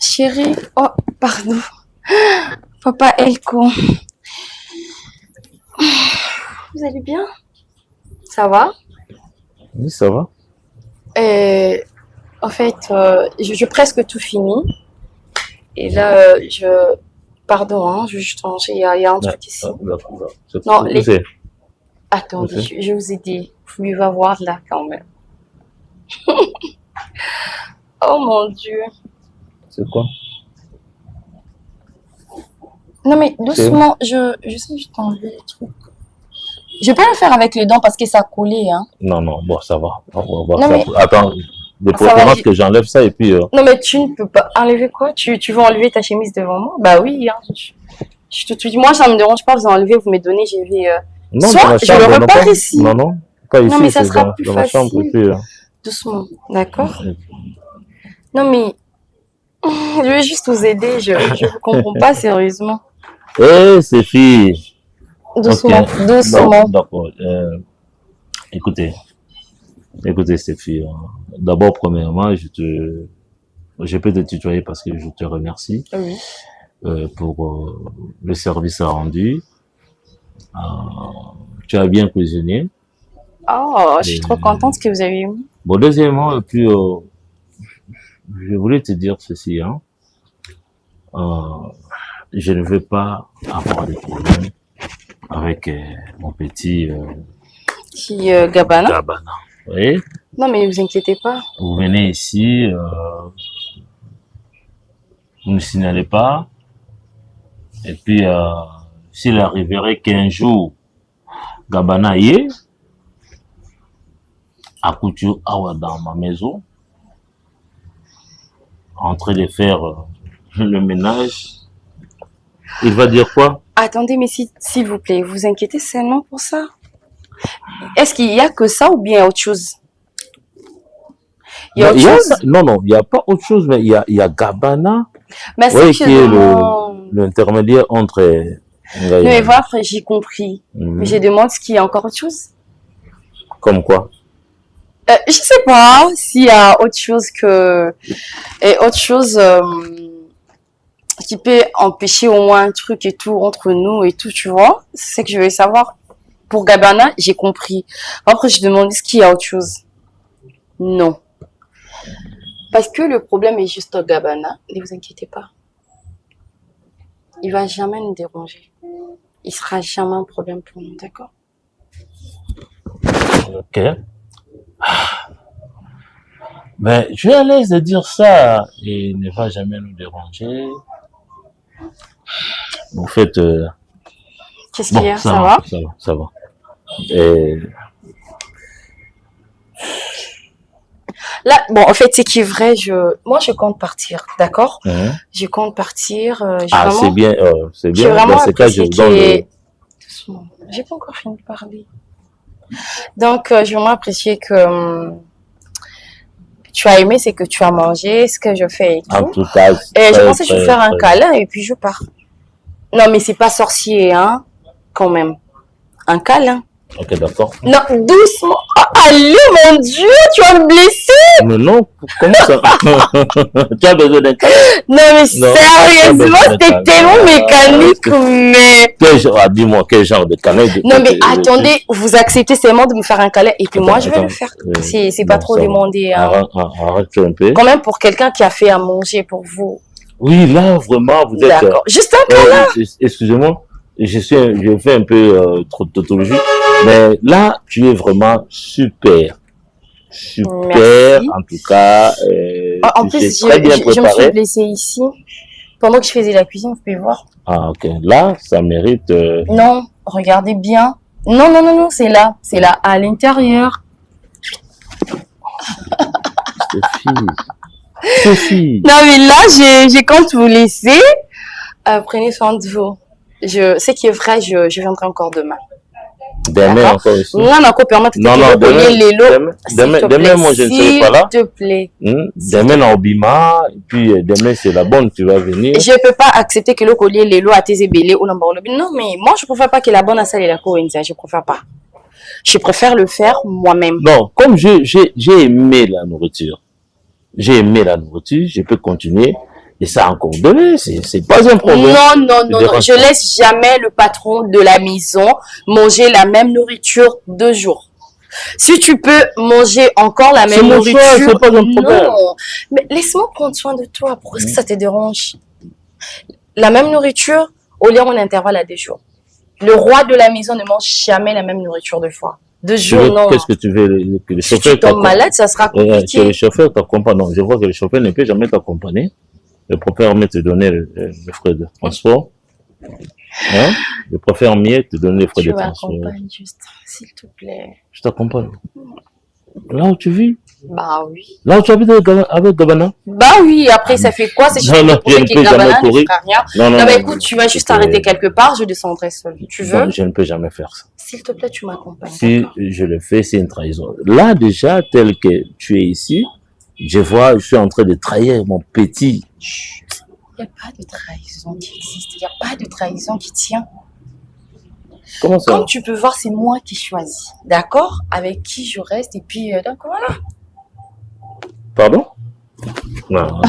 Chérie, oh, pardon. Papa Elko. Vous allez bien? Ça va? Oui, ça va. En fait, je presque tout fini. Et là, pardon, hein, il y a un truc ici. Non, attendez, je vous ai dit. Vous va voir là quand même. Oh mon Dieu. C'est quoi? Non mais doucement, je sais juste enlever les trucs. Je vais pas le faire avec les dents parce que ça a collé, hein. Non, bon, ça va. On va voir non, ça. Mais... Attends, de préférence que j'enlève ça et puis... Non mais tu ne peux pas enlever quoi? Tu veux enlever ta chemise devant moi? Bah oui, hein. Moi ça me dérange pas, vous enlevez, vous me donnez, je vais... Non, soit je le repars ici. Non, pas ici. Non mais ça sera plus dans facile. Ma chambre, et puis, doucement, d'accord? Non mais... Je vais juste vous aider, je ne comprends pas sérieusement. ces filles. Doucement, okay. Doucement. D'accord. Écoutez, ces filles. D'abord, premièrement, je peux te tutoyer parce que je te remercie pour le service rendu. Tu as bien cuisiné. Oh, je suis trop contente que vous avez eu. Bon, deuxièmement, et puis, je voulais te dire ceci, hein. Je ne veux pas avoir de problème avec mon petit Gabana. Gabana. Oui. Non, mais ne vous inquiétez pas. Vous venez ici, vous ne signalez pas. Et puis, s'il arriverait qu'un jour, Gabana y est, à couture dans ma maison, en train de faire le ménage, il va dire quoi? Attendez, mais s'il vous plaît, vous inquiétez seulement pour ça? Est-ce qu'il y a que ça ou bien autre chose? Il y a autre chose? Non, il n'y a pas autre chose, mais il y a Gabana, mais qui est l'intermédiaire entre... Non, mais voilà, j'ai compris. Mais je demande s'il y a encore autre chose. Comme quoi? Je sais pas s'il y a autre chose qui peut empêcher au moins un truc et tout entre nous et tout, tu vois. C'est ce que je veux savoir. Pour Gabana, j'ai compris. Après, je demande est-ce qu'il y a autre chose. Non. Parce que le problème est juste au Gabana. Ne vous inquiétez pas. Il va jamais nous déranger. Il sera jamais un problème pour nous, d'accord? Ok. Mais je suis à l'aise de dire ça. Il ne va jamais nous déranger. En fait... Qu'est-ce qu'il y a? Ça va? Ça va. Et... Là, bon, en fait, c'est qui est vrai, moi, je compte partir, d'accord? Je compte partir. C'est bien, c'est bien. Dans ce cas, je donne doucement. J'ai pas encore fini de parler. Donc, j'ai vraiment apprécié que tu as aimé, c'est que tu as mangé, ce que je fais et tout. En tout cas, et je pensais que je vais faire un câlin et puis je pars. Non, mais c'est pas sorcier, hein, quand même. Un câlin. Ok, d'accord. Non, doucement. Oh, allez, mon Dieu, tu vas me blesser. Mais non, comment ça? Tu as besoin d'un câlin? Non, mais sérieusement, c'était tellement mécanique, mais... Dis-moi, quel genre de câlin? Non, mais attendez, vous acceptez seulement de me faire un câlin et puis moi, je vais le faire. C'est pas trop demandé. Hein. Arrête un peu. Quand même, pour quelqu'un qui a fait à manger pour vous. Oui, là, vraiment, vous êtes... D'accord. Juste un câlin. Excusez-moi, je fais un peu trop de tautologie, mais là, tu es vraiment super. Merci. En tout cas, en plus, je me suis blessée ici. Pendant que je faisais la cuisine, vous pouvez voir. Ah, ok. Là, ça mérite... Non, regardez bien. Non, c'est là, à l'intérieur. Sophie. Non, mais là, je compte vous laisser. Prenez soin de vous. Ce qui est vrai, je viendrai encore demain. Demain D'accord. encore ici. Non, non, permettre Non, non, demain, moi, je ne serai pas là. S'il te plaît. Demain, on Obima, et puis demain, c'est la bonne, tu vas venir. Je peux pas accepter que le collier les lots à tes ébélés ou l'embord. Non, mais moi, je préfère pas que la bonne à et la coïnza. Je préfère pas. Je préfère le faire moi-même. Non, comme j'ai aimé la nourriture, je peux continuer. Et ça encore donné, c'est pas un problème. Non, non, non, non. Je laisse jamais le patron de la maison manger la même nourriture 2 jours. Si tu peux manger encore la même nourriture, c'est pas un problème. Non. Mais laisse-moi prendre soin de toi. Pourquoi est-ce que ça te dérange? La même nourriture, au lieu on intervalle à 2 jours. Le roi de la maison ne mange jamais la même nourriture 2 fois. 2 jours, non. Qu'est-ce que tu veux que le Si chauffeur tu tombes malade, ça sera compliqué. Que le chauffeur t'accompagne. Non, je vois que le chauffeur ne peut jamais t'accompagner. Je préfère mieux te donner les frais de transport. Hein? Je préfère mieux te donner les frais de transport. Tu m'accompagnes juste, s'il te plaît. Je t'accompagne. Là où tu vis? Bah oui. Là où tu habites avec Gabana? Bah oui, après ça fait quoi? C'est juste non, je ne peux jamais courir. Non, bah écoute, tu vas juste arrêter quelque part, je descendrai seul. Tu veux? Non, je ne peux jamais faire ça. S'il te plaît, tu m'accompagnes. Si je le fais, c'est une trahison. Là déjà, tel que tu es ici, je suis en train de trahir mon petit. Il n'y a pas de trahison qui existe. Il n'y a pas de trahison qui tient. Comment ça? Comme tu peux voir, c'est moi qui choisis. D'accord? Avec qui je reste et puis donc voilà. Pardon? Non.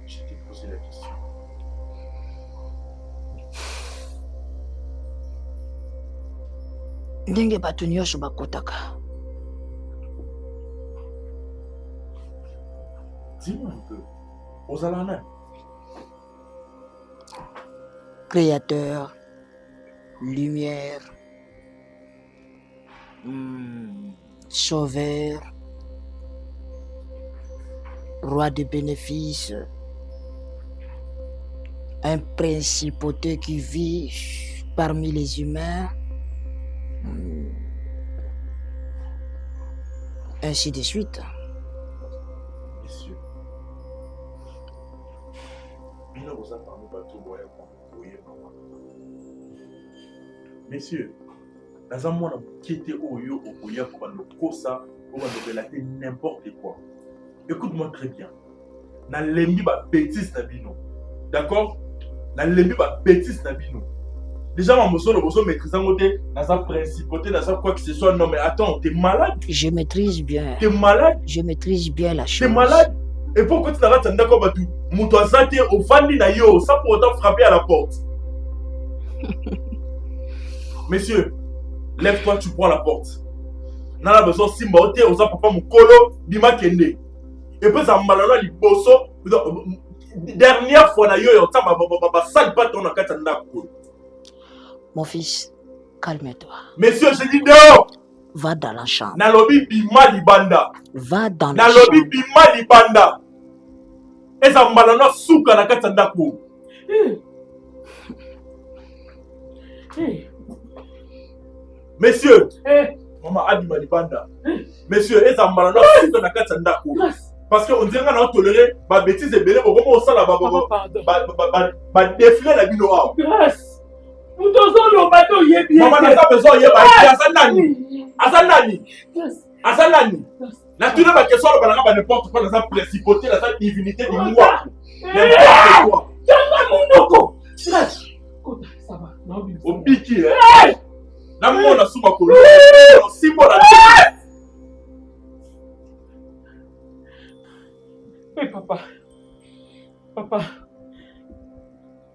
Je t'ai posé la question. Ndenge bato nyonso bakotaka. Dis-moi un peu. Ozalana. Créateur, lumière, sauveur, roi des bénéfices, un principauté qui vit parmi les humains, ainsi de suite. Messieurs, bino boza parmi bato boya koyeba wana. Messieurs, naza mwana moke te oyo okoya kobanda kosa kobanda kolate n'importe quoi. Écoute-moi très bien. Nalembi ba bêtise na bino. D'accord? Nalembi ba bêtise na bino. Déjà, ma mosso, le bosso maîtrise en côté, dans sa principauté, dans sa quoi que ce soit. Non, mais attends, t'es malade? Je maîtrise bien. T'es malade? Je maîtrise bien la chose. T'es malade? Et pourquoi tu n'as pas t'en quoi tout? Mouton zate au fandi na yo, sans pour autant frapper à la porte. Messieurs, lève-toi, tu prends la porte. Nana besoin simba ote, osa papa mukolo, bima kende. Et puis ça malala li bosso. Dernière fois na yo, on t'a ba sale pas ton akatanda ko. Mon fils, calme-toi. Messieurs, je dis dehors. Va dans la chambre. Nalobi bima libanda. Va dans la chambre. Nalobi bima libanda. Et ça malala souka na katanda ko. Messieurs, maman Adima libanda. Messieurs, et ça malala souka na katanda ko. Parce qu'on dirait qu'on a toléré ma bêtise et béné, au moment où ça va défiler la bino. Grâce. Maman n'a pas besoin de Asanani. Asanani. La toute ma question, on n'importe quoi dans sa principauté, dans sa divinité du moi. N'importe quoi. Ça va. Au biki, hein. Là, on a sous ma colonne. Si bon, mais papa. Papa.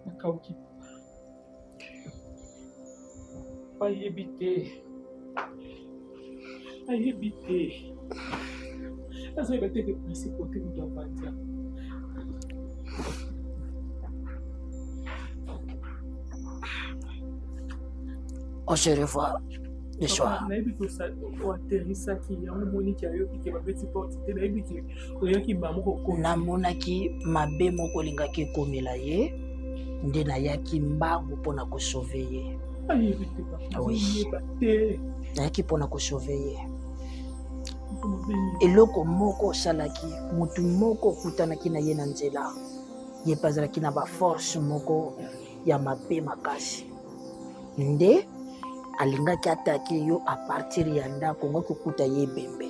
Nakauki. Pas éviter. Nayebi te. Nazoyeba te depressé côté moto avandi. On se revoit le soir. Nayebi que ça atterrissaki yango moniki ayoki ke babeti porte te nayebi ke oyaki bamoko ko. Namonaki mabe moko olingaki ekomela ye nde nayaki mbangu mpona kosauve ye. Nayebi te papa. Oui. Nazoyeba te. Nayaki mpona kosauve ye. Eloko moko osalaki motu moko okutanaki na ye na nzela ye mpe azalaki na baforce moko ya mabe makasi nde alingaki ataki yo a partir ya ndako ngo kokuta ye ebembe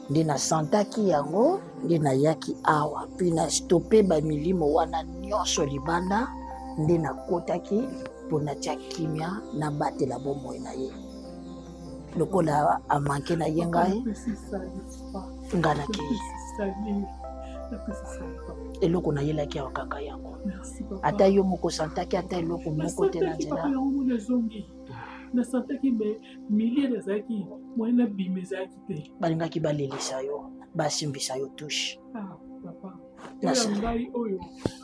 nde nasantaki yango nde nayaki awa mpe na stope bamilimo wana nyonso libanda nde nakotaki mpo natya kimia nabatela bomoi na ye lokola amanke na ye ngai nga nakei eloko nayelaki awa kaka yango ata yo moko santaki ata eloko moko te na nzela nasantaki milie ezalaki moye na bima ezalaki te balingaki balelisa yo basimbisa yo tushe ngai oyo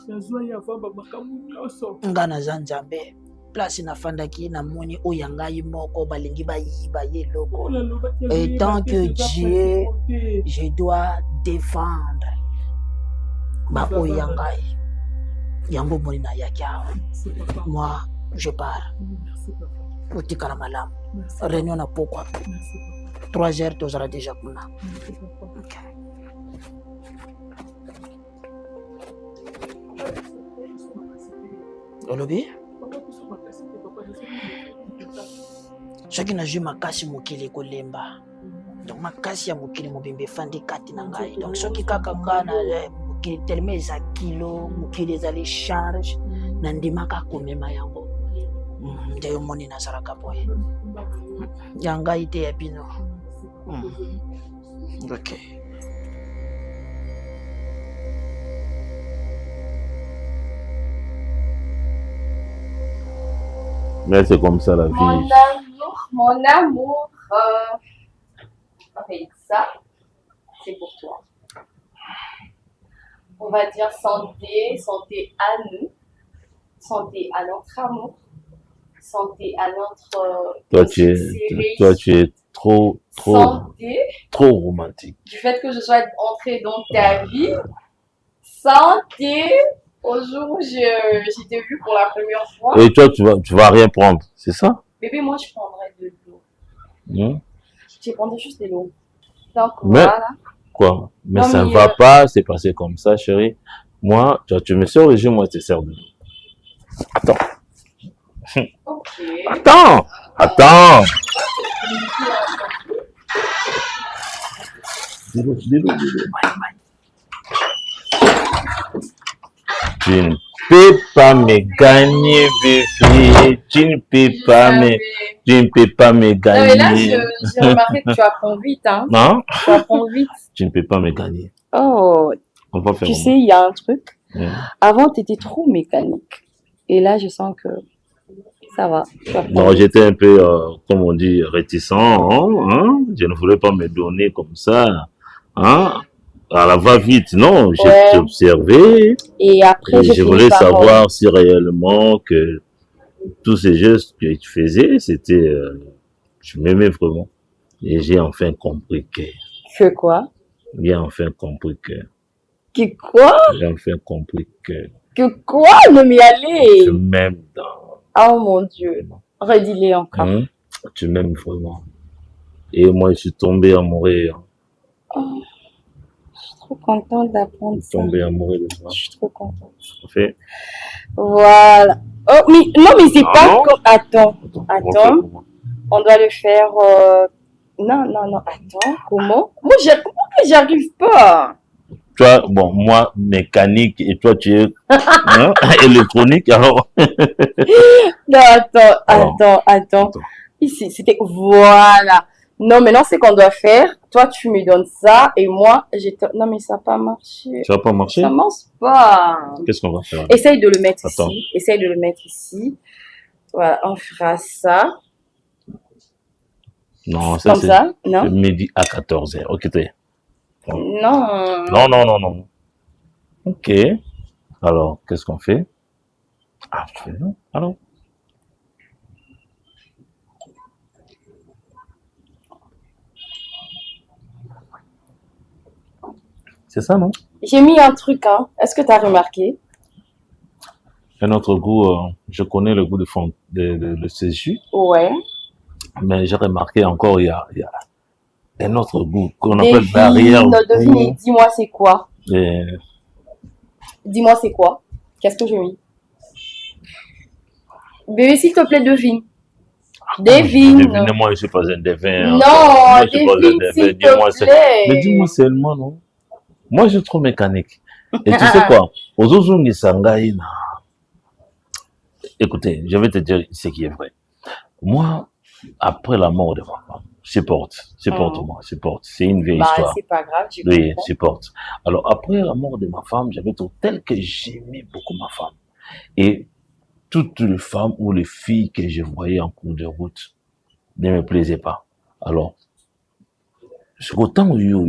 nazwa ye ava bamakambo nyonso nga naza nzambe place nafandaki namoni oyo ya ngai moko balingi bayiba ye eloko et tant que Dieu je dois défendre baoyo ya ngai yango moni nayaki awa moi je pars otikala malamu réunion na pokwa 3 heures tozala déjà kuna olobi soki nazwi makasi mokili ekolemba donc makasi ya mokili mobimba efandi kati na ngai donc soki kaka nga na mokili telema eza kilo mokili ezali charge nandimaka komema yango nde omoni nazalaka boye ya ngai te ya bino ok. Mais c'est comme ça la vie. Mon amour, avec ça, c'est pour toi. On va dire santé, santé à nous, santé à notre amour, santé à notre toi tu es trop santé, trop romantique. Du fait que je sois entrée dans ta vie, santé au jour où je t'ai vu pour la première fois. Et toi tu vas rien prendre, c'est ça? Bébé, moi je prendrais de l'eau. Je prendrais juste de l'eau. Donc mais, voilà. Quoi? Mais non, ça ne va pas, c'est passé comme ça, chérie. Moi, tu me sers au régime, moi je te sers de l'eau. Attends. Ok. Attends. Dis-le. Tu ne peux pas me gagner, bébé. Tu ne peux pas me gagner. Non, mais là, j'ai remarqué que tu apprends vite, hein. Non? Tu apprends vite. Tu ne peux pas me gagner. Oh. On va faire tu sais, il y a un truc. Avant, tu étais trop mécanique. Et là, je sens que ça va. Non, j'étais un peu, comme on dit, réticent. Hein? Je ne voulais pas me donner comme ça. Hein? À la va-vite, non, j'ai observé. Et après, je voulais savoir si réellement que tous ces gestes que tu faisais, c'était... tu m'aimais vraiment. Et j'ai enfin compris que... Que quoi? J'ai enfin compris que... Que quoi? J'ai enfin compris que... Que quoi? Ne m'y aller. Tu m'aimes dans... Oh mon Dieu. Redis-les encore. Tu m'aimes vraiment. Et moi, je suis tombé amoureux. Oh. Je suis trop contente d'apprendre ça. Tombé amoureux de moi. Je suis trop contente. Fait. Voilà. Oh, mais non, mais c'est pas comme... Attends. On doit le faire... Non. Attends. Comment? Moi, j'arrive pas. Toi, bon, moi, mécanique, et toi, tu es électronique, alors... Non, attends. Ici, c'était... Voilà. Non, maintenant, c'est qu'on doit faire. Toi, tu me donnes ça, et moi, non, mais ça n'a pas marché. Ça va pas marcher? Ça marche pas. Qu'est-ce qu'on va faire? Essaye de le mettre ici. Essaye de le mettre ici. Voilà, on fera ça. Non, ça Comme c'est ça, de non? midi à 14h. Ok. Non. Non, non, non, non. Ok. Alors, qu'est-ce qu'on fait? Ah, tu fais non. Alors, c'est ça, non? J'ai mis un truc, hein. Est-ce que tu as remarqué? Un autre goût, je connais le goût de ces jus, Ouais. mais j'ai remarqué encore, il y a un autre goût qu'on appelle Devine et l'arrière-goût. dis-moi c'est quoi. Et Dis-moi c'est quoi. Qu'est-ce que j'ai mis? Bébé, s'il te plaît, devine. Devine. devinez-moi, je suis pas un devin. Non, Moi, je suis pas un devine devin. s'il te Mais dis-moi plaît. seulement, non? Moi, je suis trop mécanique. Et tu sais quoi? Aux autres Sangai, écoutez, je vais te dire ce qui est vrai. Moi, après la mort de ma femme, supporte-moi, supporte. C'est une vieille Bah, histoire. c'est pas grave, je Oui, comprends. supporte. Alors, après la mort de ma femme, j'avais tout tel que j'aimais beaucoup ma femme. Et toutes les femmes ou les filles que je voyais en cours de route ne me plaisaient pas. Alors, c'est autant où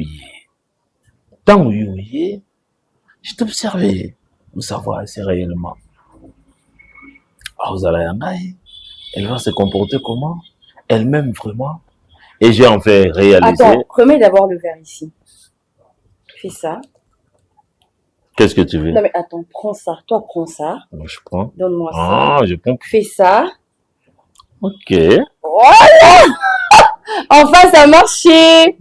je t'observais pour savoir si réellement, elle va se comporter comment? Elle m'aime vraiment? Et j'ai en fait réalisé, Attends, remets d'abord le verre ici. Fais ça. qu'est-ce que tu veux? Non mais attends, prends ça. Toi, prends ça. Moi, je prends. Donne-moi ça. Ah, je prends. Fais ça. Ok. Voilà! Enfin, ça a marché!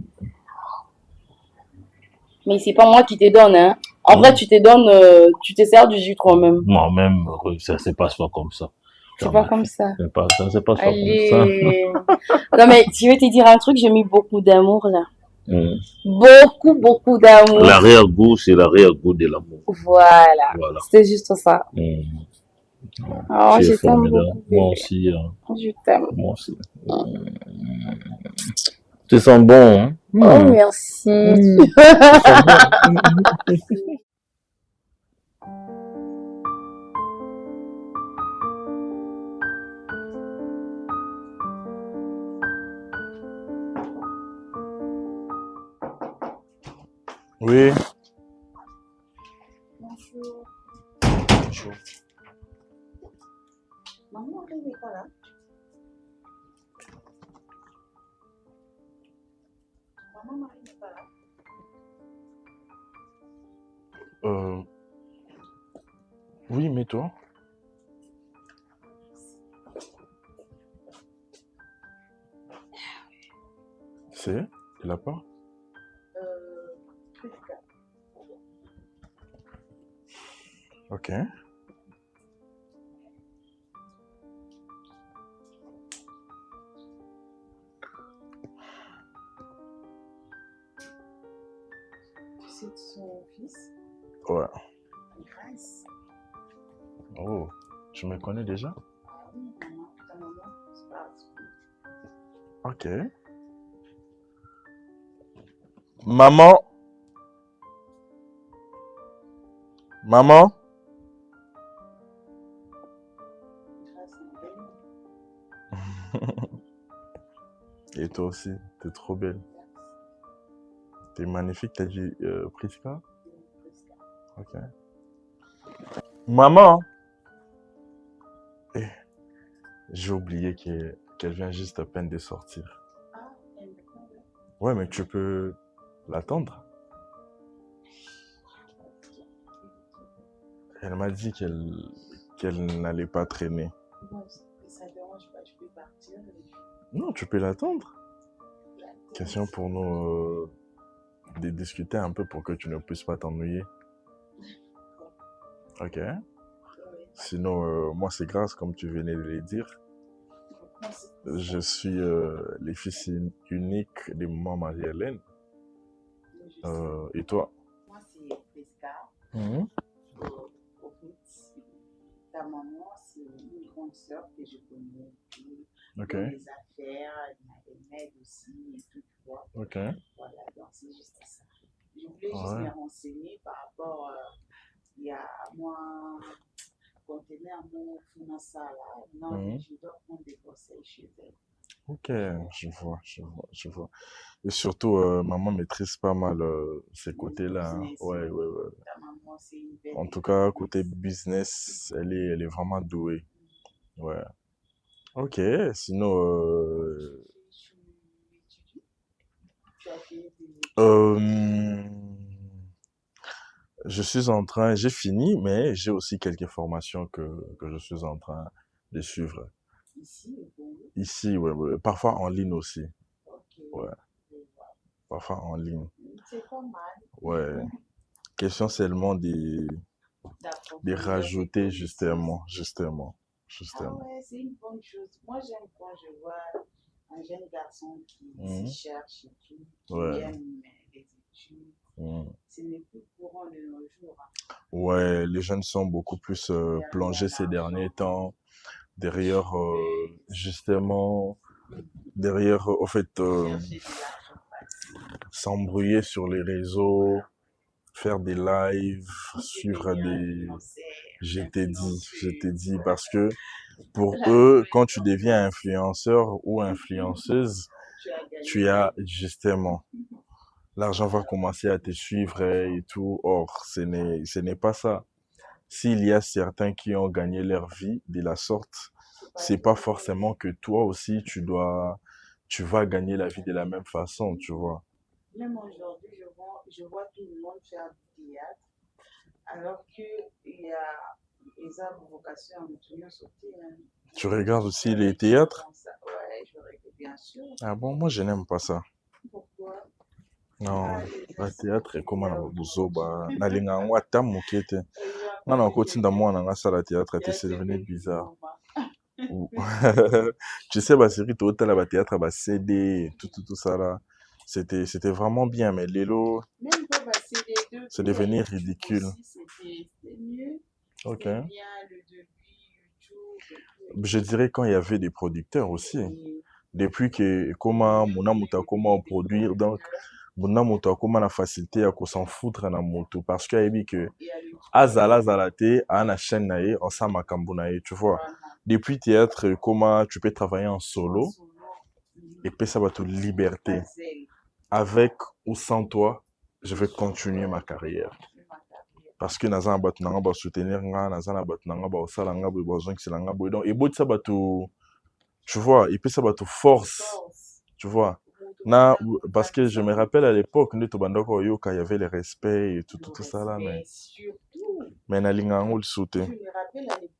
Mais c'est pas moi qui te donne, hein. En vrai, tu te donnes, tu te sers du jus toi-même. Moi-même, ça se passe pas comme ça. C'est pas comme ça. Ça se passe pas comme ça. Allez. Non mais je vais te dire un truc, j'ai mis beaucoup d'amour là. Hmm. Beaucoup d'amour. L'arrière-goût, c'est l'arrière-goût de l'amour. Voilà. Voilà. C'était juste ça. Hmm. Oh, Tu es je t'aime formidable. beaucoup. Moi Bébé. aussi. Je t'aime. Moi aussi. Tu sens bon, hein? Oh, merci. Tu sens bon. Oui. Bonjour. Bonjour. Maman, elle n'est pas là. Maman, Marie n'est pas là. Oui, mais toi? C'est? Il a pas? Ok. C'est son fils. Ouais. Grâce. Oh, tu me connais déjà? Ah oui, maman, ta maman, c'est pas Ok. Maman? Maman? grâce, c'est un bel Et toi aussi, t'es trop belle. T'es magnifique, t'as dit Priska? Ok. Maman? Eh, j'ai oublié qu'elle vient juste à peine de sortir. Ah, elle me parle. Ouais, mais tu peux l'attendre. Elle m'a dit qu'elle n'allait pas traîner. Non, ça dérange pas, je peux partir. Non, tu peux l'attendre. Question pour nous de discuter un peu pour que tu ne puisses pas t'ennuyer. Ok. Sinon, moi, c'est grâce, comme tu venais de le dire. Je suis le fils unique de maman Marie-Hélène. Et toi? Moi, c'est Priska. Au fait, ta maman, c'est une grande sœur que je connais. Ok. Dans les affaires, elle m'aide aussi et tout, tu vois. Ok. Voilà, donc c'est juste ça. Je voulais juste Ouais. me renseigner par rapport, il y a moi, conteneur mon financier là, non, je dois prendre des conseils chez elle. Ok, je vois. Et surtout, maman maîtrise pas mal ces Le côtés-là, hein. business, Ouais, ouais, ouais. ta maman, c'est une belle En tout cas, côté business. business, elle est vraiment douée. Ouais. Ok, sinon, Tu étudies? Tu as fini tes études? euh, j'ai fini, mais j'ai aussi quelques formations que je suis en train de suivre. Ici, au Congo? Ici, ouais, ouais. Parfois en ligne aussi. Ok, Ouais, je vois. parfois en ligne. C'est pas mal Ouais. Question seulement de d'approfondir ses rajouter connaissances. justement. Ah Justement. ouais, c'est une bonne chose. Moi, j'aime quand je vois un jeune garçon qui se Mhm. cherche et tout, qui Ouais. aime les études. Mhm. Ce n'est plus courant de nos jours, hein. Ouais, les jeunes sont beaucoup plus Derrière plongés ces derniers l'argent, temps, les derrière shooters, justement, derrière au fait chercher de l'argent facile. s'embrouiller sur les réseaux, faire des lives, suivre Devenir des... influenceur, Je t'ai influenceuse. dit, parce que pour L'argent eux, est quand tu en deviens place. influenceur ou influenceuse, Tu as gagné tu ta as vie. justement, l'argent va commencer à te suivre et tout. Or, ce n'est pas ça. S'il y a certains qui ont gagné leur vie de la sorte, C'est pas c'est tout pas le monde. forcément que toi aussi tu vas gagner la vie de la même façon, tu vois. Même aujourd'hui, je vois tout le monde faire du théâtre, alors qu'il y a les arts de vocation à me sauter. Hein. Tu regardes aussi Je les regarde théâtres? ça. Ouais, je regarde bien sûr. Ah bon, moi je n'aime pas ça. Pourquoi? Non, Ah, les ba théâtre ekoma na activités buzoba, autour. nalinga yango ata moke te. Il y a Nga pas na de kotinda théâtre. mwana nga asala théâtre te, c'est Théâtre devenu avec bizarre. Goma. Ou- Tu sais, basérie totala ba théâtre ba CD, tout ça là. C'était vraiment bien, mais Lelo, Même pas passer les deux c'est tours à devenu YouTube ridicule. aussi, c'était mieux. Ok. C'était bien le début, YouTube et tout. Je dirais quand il y avait des producteurs aussi. Et Depuis que comment mona muta comment produire, donc mona muta comment la facilité à s'en foutre na moto parce qu'il y a dit que il y a le truc. azala zalate ana chaîne na ye ensemble makambo na ye, tu vois. Voilà. Depuis théâtre, comment tu peux travailler en En solo solo, et puis ça va te liberté. Hazel, Avec ou sans toi, je vais continuer ma carrière. ma carrière. Parce que naza na bato nanga ba soutenir nga, naza na bato nanga ba osala nga boye ba zonkisela nga boye. Donc eboti ça bato, tu vois, et puis ça bato force, Force. tu vois. Moto Na, banda parce que je me kokanisa rappelle à l'époque, nous tobandako yoka, il y avait le respect et tout, le tout, tout ça là, respect, surtout. mais na linga yango lisute. Je me rappelle à l'époque,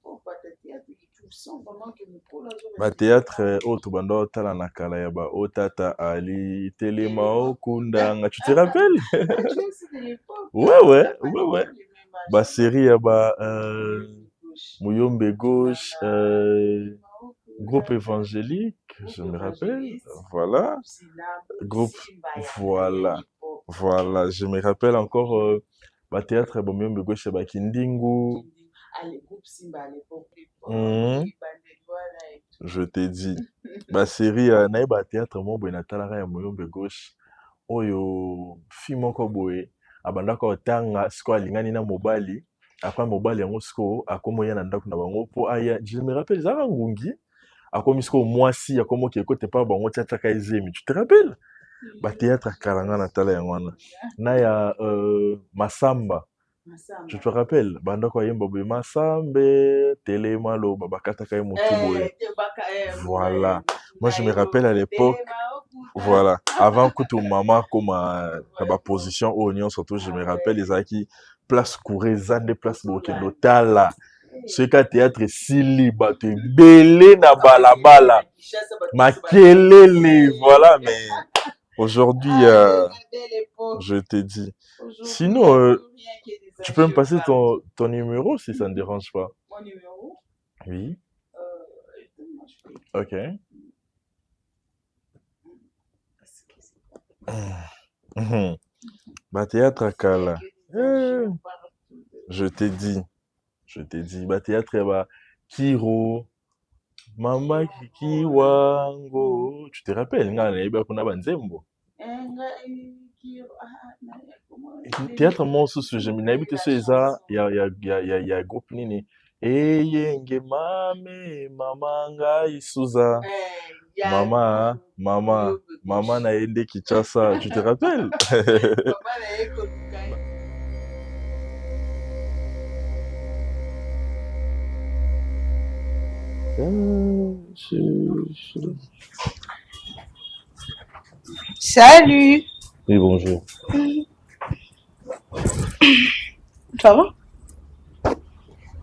Théâtre, tu sens vraiment que le pôle Ba théâtre oyo tobanda otala na kala ya ba o tata Ali telema okundanga, tu te rappelles? Tu es aussi de l'époque. Ouais, On ouais, n'a pas ouais, du ouais. tout le même âge. Ba série ya ba Gauche. Muyombe Gauche, Mao groupe Kunda, évangélique, je groupe me rappelle. évangéliste, Voilà. Groupe, Simba ya voilà. à l'époque. Voilà. Je me rappelle encore ba théâtre ya ba Muyombe Gauche ya ba Kindingu. Ah, le groupe Simba à l'époque. Mhm. Les Bandelois et tout. Je t'ai dit. Ba série na ye ba théâtre mo boye natalaka ya Muyombe Gauche. Oyo fi moko boye abandaka otanga sikoyo alingani na mobali après mobali yango sikoyo akomi oya na ndako na bango mpo aya je me rappelle ezalaka ngungi akomi sikoyo mwasi akomi kote pa bango tiatiaka ezemi tu te rappelle batéâtre akalanga na tala yango wana na ya masamba tu te rappelles bandako ayemba boye masambe telema loba bakataka ye motu boye voilà moi je me rappelle à l'époque. Voilà. Avant que tout maman comme ma position au Union surtout je me rappelle les aki place courir zande place bokendo tala ce ka théâtre sili bato belé na balabala makelele voilà mais aujourd'hui je te dis sinon tu peux me passer ton numéro si ça ne dérange pas. Mon numéro oui ok. Bah théâtre à Kala. Je t'ai dit. Bah théâtre bah Kiro, Mama Kiki Wango. Tu te rappelles, nga na yeba kuna banzembo. Théâtre mon sous je me n'habite sur ça, il y a groupe nini. eyenge mame mama ngai Suza. Mama, mama, maman a aidé Kinshasa, tu te rappelles? Salut. Oui, bonjour. Ça va?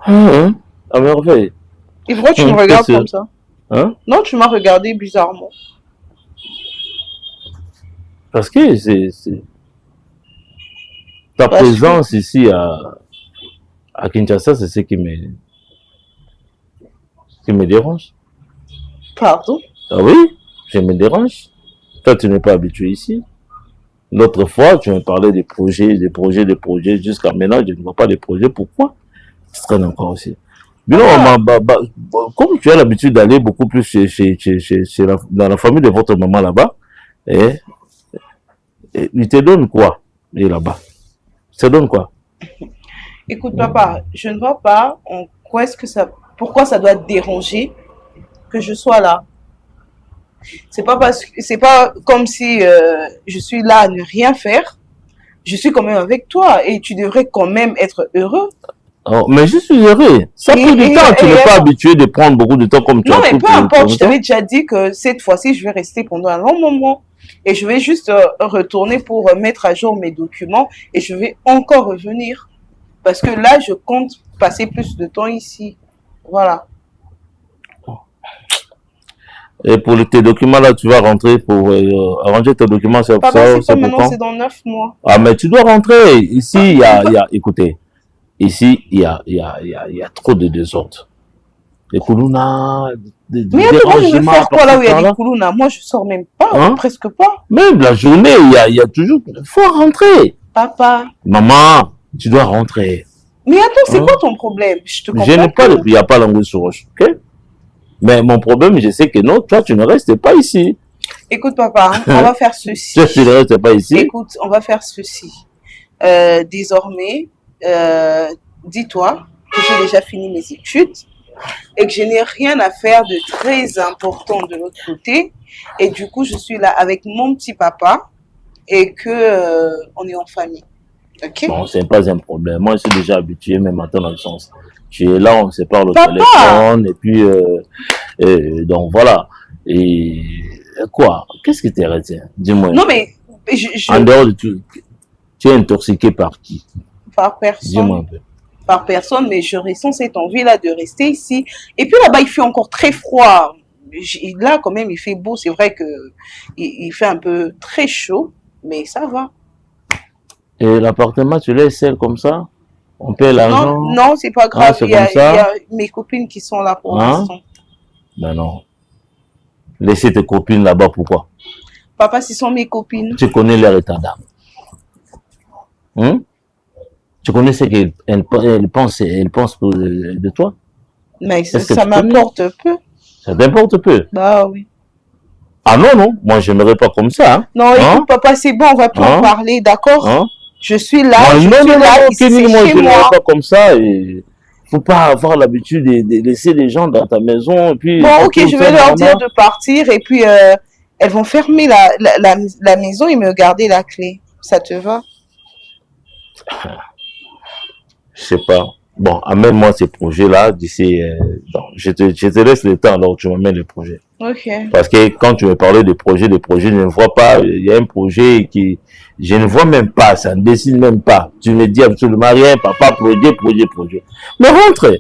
Hein? À merveille. Et pourquoi tu me regardes qu'est-ce- comme ça? Hein? Non, tu m'as regardé bizarrement. Parce que ta Parce que- présence ici à Kinshasa, c'est ce qui me dérange. Pardon? Ah oui, je me dérange. Toi, tu n'es pas habitué ici. L'autre fois, tu me parlais des projets. Jusqu'à maintenant, je ne vois pas les projets. Pourquoi? Tu traînes encore aussi. Mais non, comme tu as l'habitude d'aller beaucoup plus dans la famille de votre maman là-bas, et il te donne quoi? Et là-bas, ça donne quoi? Écoute, papa, je ne vois pas pourquoi ça doit te déranger que je sois là. C'est pas comme si je suis là à ne rien faire. Je suis quand même avec toi et tu devrais quand même être heureux. Oh, mais je suis heureux. Ça fait du temps. Tu n'es pas habitué de prendre beaucoup de temps comme tu as Non, mais pris peu pour- importe, pour je toi. t'avais déjà dit que cette fois-ci, je vais rester pendant un long moment. Et je vais juste retourner pour mettre à jour mes documents et je vais encore revenir. Parce que là, je compte passer plus de temps ici. Voilà. Et pour tes documents là, tu vas rentrer pour arranger tes documents. C'est Papa, ça, c'est pas c'est pour maintenant, quand? c'est dans 9 mois. Ah, mais tu dois rentrer. Ici, écoutez, ici, il y a trop de désordre. Des koulouna, des Mais attends, moi, je vais dérangements faire quoi là où il y a par-ci, des koulounas? Moi, je sors même pas, Hein? presque pas. Même la journée, il y a toujours. Faut rentrer. Papa. Maman, tu dois rentrer. Mais attends, c'est Hein? quoi ton problème? Je te comprends Je n'ai pas, pas. il n'y a pas l'angoisse sur roche, ok? Mais mon problème, je sais que non, toi, tu ne restes pas ici. Écoute, papa, hein, on va faire ceci. Toi, tu ne restes pas ici. Écoute, on va faire ceci. Désormais, dis-toi que j'ai déjà fini mes études et que je n'ai rien à faire de très important de l'autre côté. Et du coup, je suis là avec mon petit papa et que on est en famille. Ok? Bon, c'est pas un problème. Moi, je suis déjà habitué, même à ton absence. Tu es là, on se parle au Papa! téléphone, et puis, donc voilà. Et quoi? Qu'est-ce qui te retient? Dis-moi. Non, mais En dehors de tout, tu es intoxiqué par qui? par Dis-moi un personne. peu. Par personne, mais je ressens cette envie-là de rester ici. Et puis là-bas, il fait encore très froid. Là, quand même, il fait beau. C'est vrai que il fait un peu très chaud, mais ça va. Et l'appartement, tu laisses seul comme ça? On paie l'argent? Non, non, c'est pas grave. c'est il y a, comme ça? il y a mes copines qui sont là pour Hein? l'instant. Ben non. Laissez tes copines là-bas, pourquoi? Papa, ce sont mes copines. Tu connais leur état d'âme. Hein? Tu connais ce qu'elles pensent de toi? Mais Est-ce que ça tu connais? m'importe peu. Ça t'importe peu. Bah oui. Ah non, non, moi j'aimerais pas comme ça. Hein? Non, Hein? écoute, papa, c'est bon, on va plus en Hein? parler, d'accord? Hein? Je suis là, Non, je non, suis non, là, non, ici, Kenny, c'est moi chez je n'aimerais moi. pas comme ça. Et faut pas avoir l'habitude de laisser les gens dans ta maison. Et puis, Bon, ok, comme je ça, vais leur maman. dire de partir et puis elles vont fermer la maison et me garder la clé. Ça te va? Je sais pas. Bon, amène-moi ces projets-là d'ici. Donc, je te laisse le temps alors que tu m'amènes les projets. Ok. Parce que quand tu me parlais de projets, je ne vois pas. Il y a un projet qui. Je ne vois même pas, ça ne dessine même pas. Tu ne dis absolument rien, papa, projet. Mais rentre.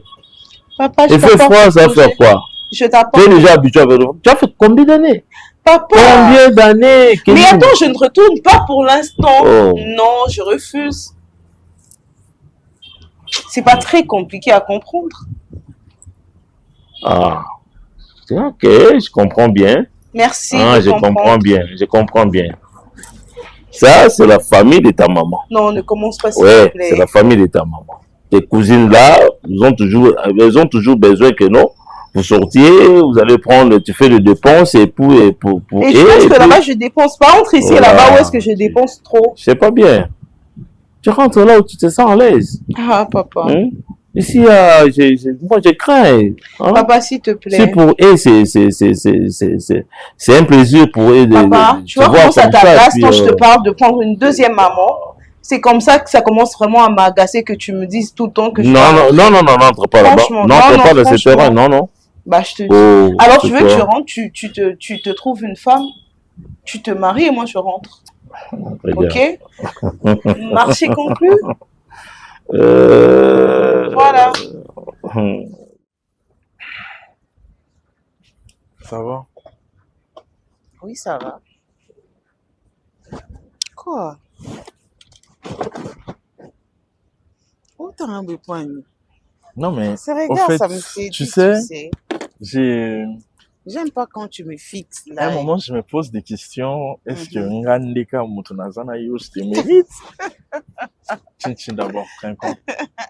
Papa, je Il fait t'apporte froid, ça le fait projet. quoi? Je Tu t'apporte. es déjà habitué avec le. Tu as fait combien d'années? Papa! Combien d'années? Mais Kenny? attends, je ne retourne pas pour l'instant. Oh. Non, je refuse. C'est pas très compliqué à comprendre. Ah. Ok, je comprends bien. Merci Ah, de je comprendre. comprends bien. Ça, c'est la famille de ta maman. Non, ne commence pas, s'il Ouais, te plaît. c'est la famille de ta maman. Tes cousines là, elles ont toujours besoin que non. Vous sortiez, vous allez prendre, tu fais les dépenses et pour Et je pense que puis- là-bas, je dépense pas entre ici et Voilà. là-bas. Où est-ce que je dépense trop? Je sais pas bien. Tu rentres là où tu te sens à l'aise. Ah, papa. Hein? Ici, moi, je crains. Hein. Papa, s'il te plaît. C'est pour eux, c'est un plaisir pour eux Papa, de tu te vois voir comment ça comme ça. t'agace Puis, quand je te parle de prendre une deuxième maman? C'est comme ça que ça commence vraiment à m'agacer que tu me dises tout le temps que je dois rentrer. non, n'entre pas là-bas. Franchement, N'entre pas dans ce franchement. terrain, non. Bah, je te dis. Oh, Alors, c'est tu veux que je quoi? rentre, tu te trouves une femme, tu te maries et moi je rentre. Regarde. Ok? Marché conclu? Voilà. Ça va? Oui, ça va. Quoi? Où t'as un besoin? Non, mais C'est au regarde, fait, ça me séduit, tu sais, tu sais. j'ai... J'aime pas quand tu me fixes À un là. moment, je me pose des questions. Est-ce que Ngandeka Mutunazana Yo, je te mérite? Tchin d'abord, un compte.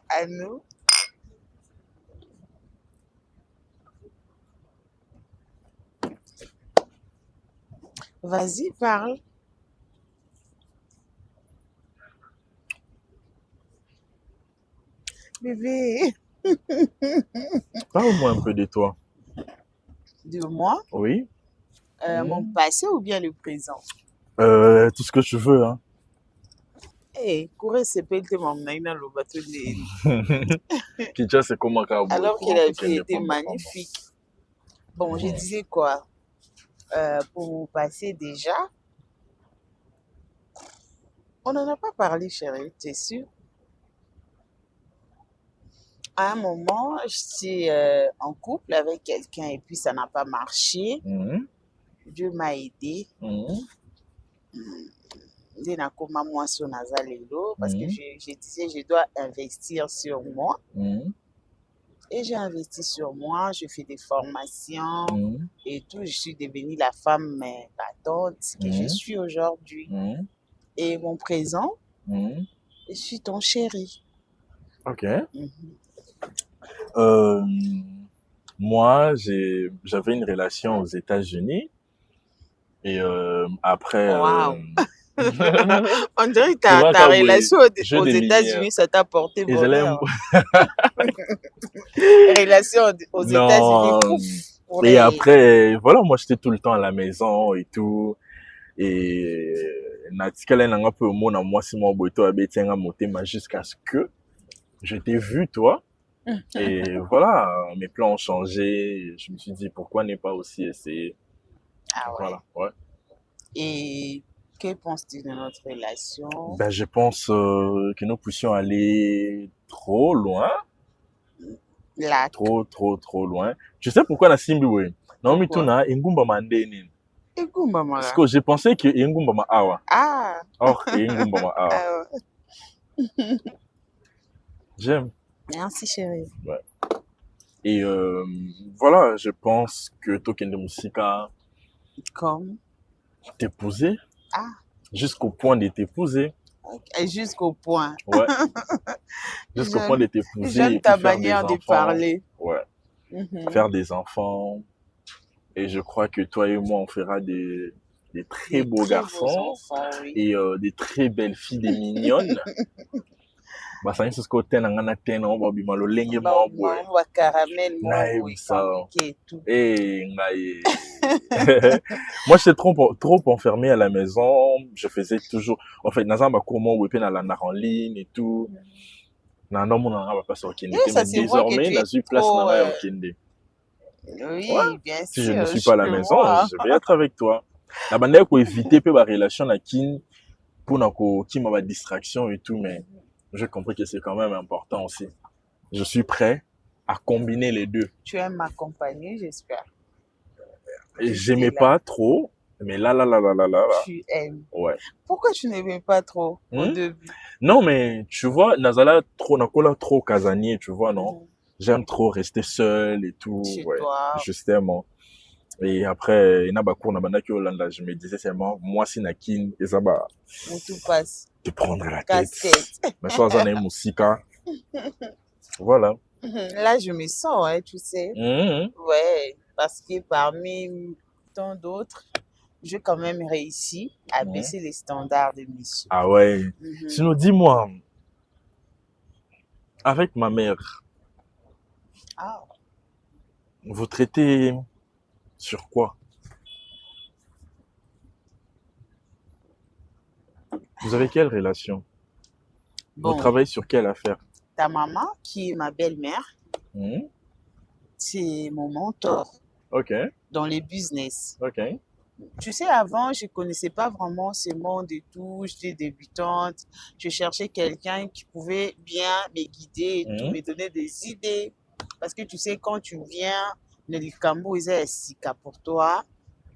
À nous. Vas-y, parle. Bébé, Parle-moi un peu de toi. de moi, Oui? mon passé ou bien le présent? Tout ce que tu veux, hein. Eh, courir c'est pelleté mon dans le bateau de Kicha, c'est comment alors que la vie était magnifique. Bon, je disais quoi? Pour mon passé déjà, on n'en a pas parlé, chérie, t'es sûr? À un moment, j'étais en couple avec quelqu'un et puis ça n'a pas marché. Dieu m'a aidé. Nde nakoma mwasi oyo naza lelo parce que je disais je dois investir sur moi. Et j'ai investi sur moi, je fais des formations et tout. Je suis devenue la femme battante que je suis aujourd'hui. Et mon présent, je suis ton chéri. Ok. Moi, j'avais une relation aux États-Unis. Et après... Wow. On dirait que ta relation aux États-Unis, ça t'a porté bonheur. Relation aux États-Unis. Et après, voilà, moi j'étais tout le temps à la maison et tout. Et jusqu'à ce que je t'ai vu, toi. Et voilà, mes plans ont changé. Je me suis dit, pourquoi ne pas aussi essayer? Ah ouais. Voilà, ouais. Et que penses-tu de notre relation? Ben, je pense que nous puissions aller trop loin. Là. Trop loin. Tu sais pourquoi la Simbiwe? Non, mais tu n'as Ingumba Mandeni. Ingumba Mara. Parce que j'ai pensé que Ingumba Ma Awa. Ah. Or, Ingumba Ma Awa. J'aime. Merci, chérie. Ouais. Et voilà, je pense que Token de Musika. Comme t'épouser. Ah. Jusqu'au point de t'épouser. Okay. Jusqu'au point. Ouais. Jusqu'au point de t'épouser. J'aime ta manière de parler. Ouais. Faire des enfants. Et je crois que toi et moi, on fera des très beaux garçons. Oui. Et des très belles filles, des mignonnes. Ça c'est ce que tu as dans on va bien le lengue moi boy. On va caramel moi moi j'étais trop enfermé à la maison, je faisais toujours en fait dans ma comment web na la en ligne et tout. Non mon va pas sortir désormais dans une place na Kende. Oui, bien sûr. Si je ne suis pas à la maison, je vais être avec toi. La bande pour éviter peu la relation na kin pour na ko qui m'a distraction et tout mais j'ai compris que c'est quand même important aussi. Je suis prêt à combiner les deux. Tu aimes m'accompagner, j'espère. J'aimais pas trop, mais là. Tu aimes. Ouais. Pourquoi tu n'aimais pas trop au début? Non, mais tu vois, Nazala trop casanier, tu vois, non? J'aime trop rester seul et tout. Chez ouais. toi. Justement. Et après, je me disais seulement, moi, si nakin, et ça va. Tout passe. Te prendre la tête. Mais soit on est musica. Voilà. Là, je me sens, hein, tu sais. Ouais, parce que parmi tant d'autres, j'ai quand même réussi à baisser les standards de monsieur. Ah ouais. Sinon, dis-moi, avec ma mère, Ah, Vous traitez sur quoi? Vous avez quelle relation? Vous bon, travaillez sur quelle affaire? ta maman, qui est ma belle-mère, Hmm. c'est mon mentor Ok, dans les business. ok. Tu sais, avant, je connaissais pas vraiment ce monde et tout. J'étais débutante. Je cherchais quelqu'un qui pouvait bien me guider et tout, Hmm. me donner des idées. Parce que tu sais, quand tu viens, le Likambo, ils est sika pour toi.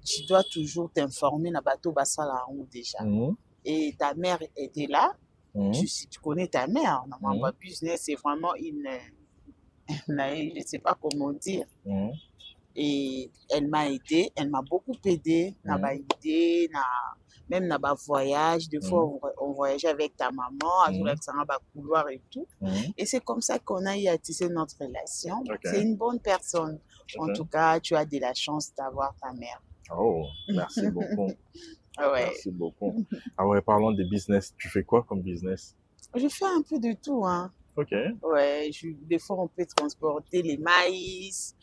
Tu dois toujours t'informer na bateau basala en déjà. Hmm. Et ta mère était là. Hmm. Tu connais ta mère. Hmm. Normalement, business, c'est vraiment je sais pas comment dire. Hmm. Et elle m'a aidé, elle m'a beaucoup aidé, n'a pas idée, même n'a pas voyage. Des fois, on voyageait avec ta maman, avec ça va couloir et tout. Et c'est comme ça qu'on a eu à tisser notre relation. Ok. C'est une bonne personne. En Ok. tout cas, tu as de la chance d'avoir ta mère. Oh, merci beaucoup. Ouais. Merci beaucoup. Ah ouais, parlons de business. Tu fais quoi comme business? Je fais un peu de tout, hein. Ok. Ouais, des fois, on peut transporter les maïs.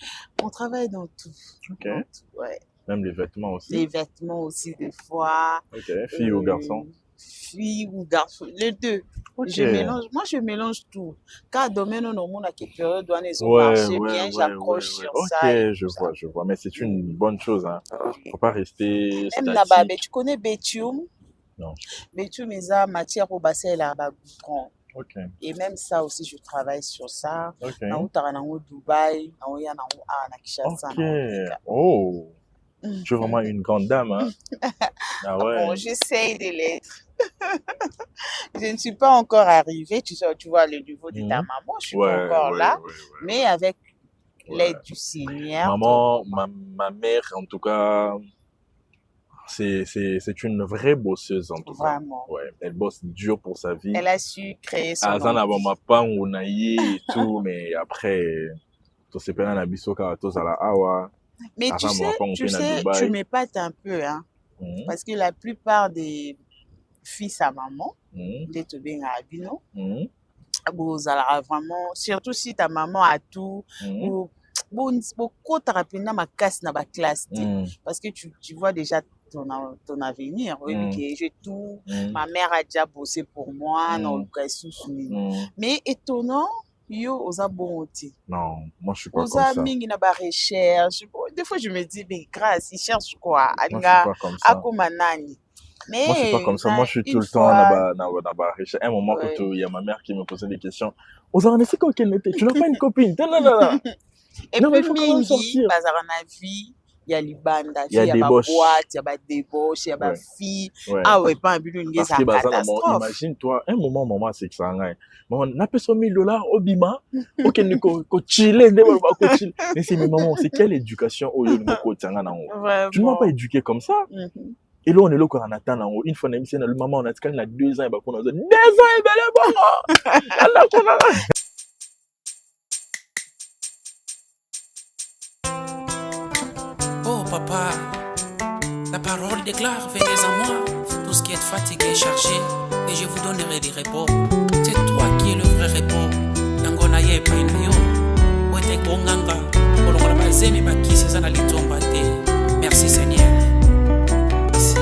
On travaille dans tout. Ok. Dans tout, ouais. Même les vêtements aussi. Les vêtements aussi, des fois. Ok. Filles ou garçons? Filles ou garçons, les deux. Ok. Je mélange tout. Car domaine non mon qui période doit les Ouais, marcher ouais, bien, ouais, j'accroche ouais, sur ouais. ça. et Ok, je tout ça. vois, je vois. Mais c'est une bonne chose, hein. Faut pas rester Même là-bas, statique. tu connais Betium? Non. Betium, ils ont matière au bassin là-bas, goudron. Ok. Et même ça aussi, je travaille sur ça. Ok. Na utara na Dubaï, na Kinshasa. Ok. Oh. Tu es vraiment une grande dame, hein? Ah ouais. Bon, j'essaye de l'être. Je ne suis pas encore arrivée, tu sais, tu vois le niveau de ta maman, je suis pas encore là, mais avec l'aide du Seigneur. Maman, ma mère, en tout cas, c'est une vraie bosseuse, en tout Vraiment. cas. Ouais, elle bosse dur pour sa vie. Elle a su créer son Azan empire. ma pas on a et tout, mais après, tout se peine na biso ka to zala awa. Mais Avant, tu sais, tu m'épates un peu, hein, parce que la plupart des fils à maman, des tobin à Abino, vous allez vraiment, surtout si ta maman a tout, beaucoup de rapidement ma casse dans ma classe, parce que tu vois déjà ton avenir, oui, que j'ai tout, ma mère a déjà bossé pour moi, dans le cas mais étonnant, yo oza bon oti. Non, moi je suis pas Oza comme ça. mingi na ba recherche. Des fois je me dis mais grâce, il cherche quoi? Moi je suis pas comme ça. Akoma nani. Mais moi je suis pas comme ça. Moi je suis tout le temps na ba recherche. À un moment quand il y a ma mère qui me posait des questions. Oza on est quoi qu'elle n'était? Tu n'as pas une copine? Et non, puis il faut quand même sortir. bazara na vie. Il y a libanda, il y a des boîtes, il y a des débauches, il y a des filles. Ah ouais, pas un but d'une catastrophe. Imagine-toi, un moment, maman, c'est que ça en a. Maman, n'a pas $100,000 au bima, ok, nous chiller, mais c'est mes mamans, c'est quelle éducation au lieu de me tu ne m'as pas éduqué comme ça. Et là, on est là quand on attend en haut. Une fois, on a mis le maman, on a dit qu'il a 2 ans, et on a dit 2 ans, et ben là, Oh papa, la parole déclare, venez à moi, tout ce qui est fatigué et chargé, et je vous donnerai des repos. C'est toi qui es le vrai repos. Nangona ye painayo, wete konganga, kolongola bazemi bakisi sana litomba te. Merci Seigneur. Merci.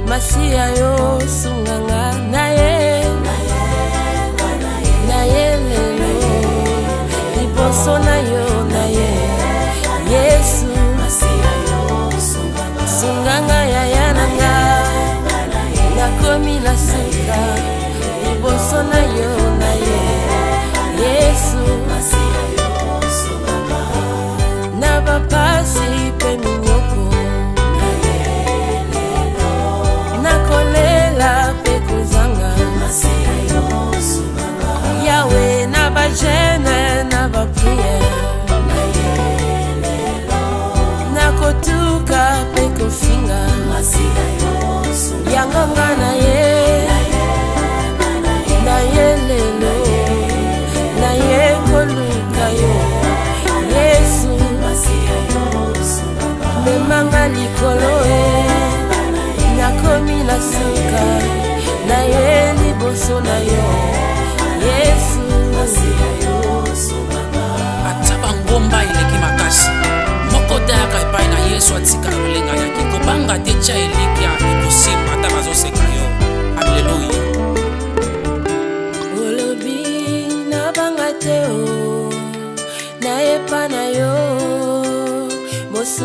Masia yo sunganga naye lelo liboso na yo naye Yesu sunganga yaya nanga nakomi na suka liboso na yo naye Yesu na bapasi pe na suka na ye liboso na yo Yesu ata bangomba eleki makasi moko tayaka epai na Yesu atika kolenga yaki kobanga te tya eliki ya ekosimba ata bazoseka yo. Alleluya. olobi na banga te o na yepa na yo mosungi